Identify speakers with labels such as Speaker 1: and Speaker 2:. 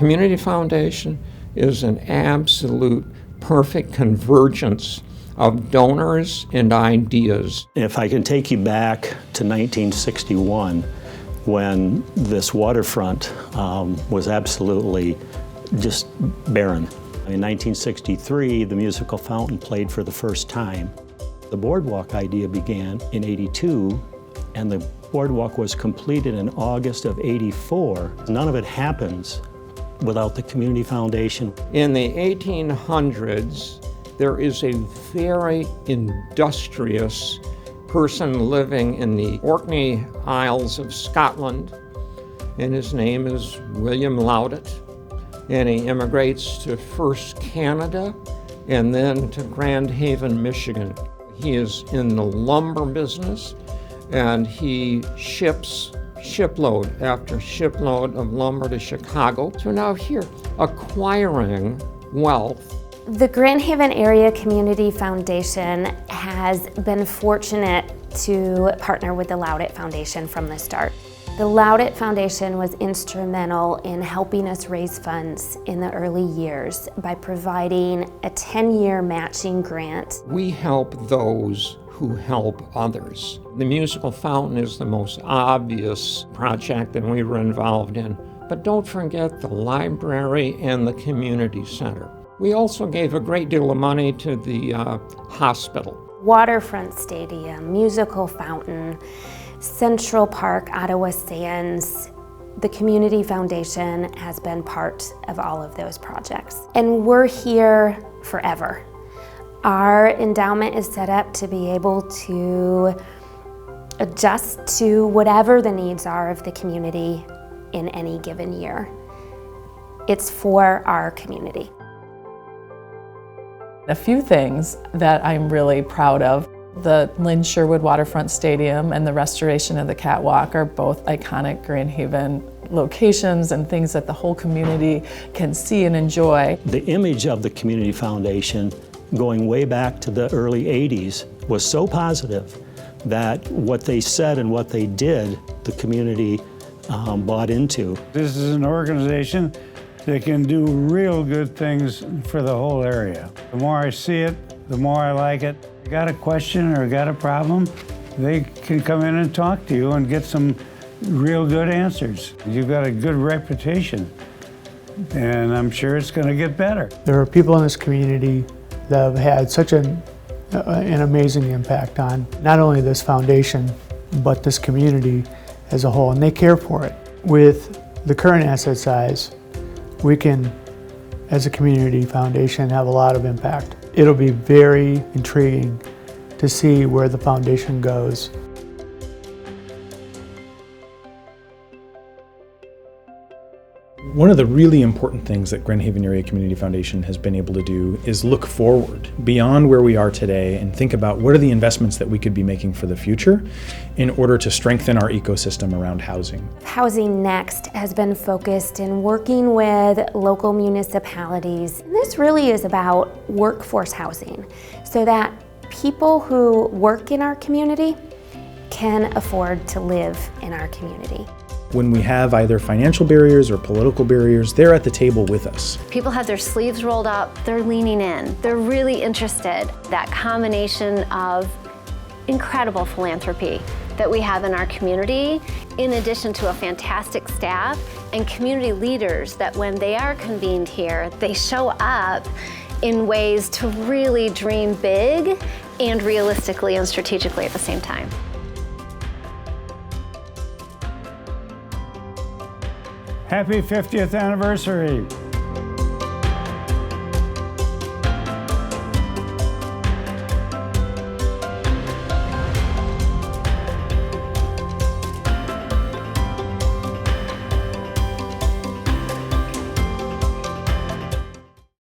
Speaker 1: Community Foundation is an absolute perfect convergence of donors and ideas.
Speaker 2: If I can take you back to 1961, when this waterfront was absolutely just barren. In 1963, the musical fountain played for the first time. The boardwalk idea began in '82, and the boardwalk was completed in August of '84. None of it happens without the Community Foundation.
Speaker 1: In the 1800s, there is a very industrious person living in the Orkney Isles of Scotland, and his name is William Laudet, and he immigrates to first Canada and then to Grand Haven, Michigan. He is in the lumber business, and he ships shipload after shipload of lumber to Chicago. So now here, acquiring wealth.
Speaker 3: The Grand Haven Area Community Foundation has been fortunate to partner with the Laudet Foundation from the start. The Laudet Foundation was instrumental in helping us raise funds in the early years by providing a 10-year matching grant.
Speaker 1: We help those who help others. The musical fountain is the most obvious project that we were involved in, but don't forget the library and the community center. We also gave a great deal of money to the hospital.
Speaker 3: Waterfront Stadium, musical fountain, Central Park, Ottawa Sands. The Community Foundation has been part of all of those projects. And we're here forever. Our endowment is set up to be able to adjust to whatever the needs are of the community in any given year. It's for our community.
Speaker 4: A few things that I'm really proud of. The Lynn Sherwood Waterfront Stadium and the restoration of the catwalk are both iconic Grand Haven locations and things that the whole community can see and enjoy.
Speaker 2: The image of the Community Foundation going way back to the early '80s was so positive that what they said and what they did, the community bought into.
Speaker 5: This is an organization that can do real good things for the whole area. The more I see it, the more I like it. Got a question or got a problem, they can come in and talk to you and get some real good answers. You've got a good reputation, and I'm sure it's going to get better.
Speaker 6: There are people in this community that have had such an amazing impact on not only this foundation, but this community as a whole, and they care for it. With the current asset size, we can, as a community foundation, have a lot of impact. It'll be very intriguing to see where the foundation goes.
Speaker 7: One of the really important things that Grand Haven Area Community Foundation has been able to do is look forward beyond where we are today and think about what are the investments that we could be making for the future in order to strengthen our ecosystem around housing.
Speaker 3: Housing Next has been focused in working with local municipalities. This really is about workforce housing so that people who work in our community can afford to live in our community.
Speaker 7: When we have either financial barriers or political barriers, they're at the table with us.
Speaker 8: People have their sleeves rolled up, they're leaning in, they're really interested. That combination of incredible philanthropy that we have in our community, in addition to a fantastic staff and community leaders that when they are convened here, they show up in ways to really dream big and realistically and strategically at the same time.
Speaker 5: Happy 50th anniversary.